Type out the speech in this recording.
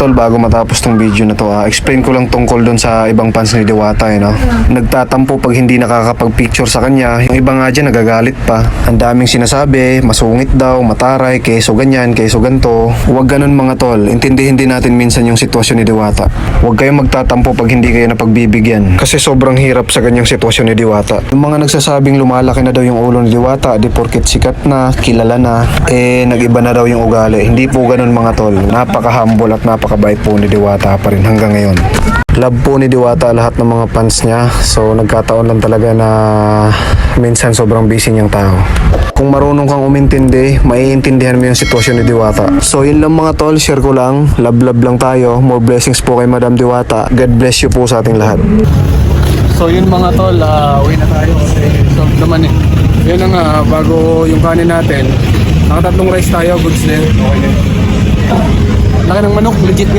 Tol, bago matapos tong video na to, explain ko lang tungkol doon sa ibang fans ni Diwata, no? Nagtatampo pag hindi nakakapag-picture sa kanya. Yung iba nga dyan nagagalit pa. Ang daming sinasabi, masungit daw, mataray, keso ganyan, keso ganto. Huwag ganun mga tol. Intindihin din natin minsan yung sitwasyon ni Diwata. Huwag kayong magtatampo pag hindi kayo napagbibigyan. Kasi sobrang hirap sa ganyang sitwasyon ni Diwata. Yung mga nagsasabing lumalaki na daw yung ulo ni Diwata, di porket sikat na, kilala na, nag-iba na daw yung ugali. Hindi po ganun mga tol. Napaka-humble at napakabait po ni Diwata pa rin hanggang ngayon. Love po ni Diwata lahat ng mga fans niya. So nagkataon lang talaga na minsan sobrang busy niyang tao. Kung marunong kang umintindi, maiintindihan mo yung sitwasyon ni Diwata. So yun lang mga tol, share ko lang. Love lang tayo. More blessings po kay Madam Diwata. God bless you po sa ating lahat. So yun mga tol, uwi na tayo kasi solve naman eh. Yun na nga, bago yung kanin natin, nakatatlong rice tayo, goods din. Okay na. Laki ng manok, legit.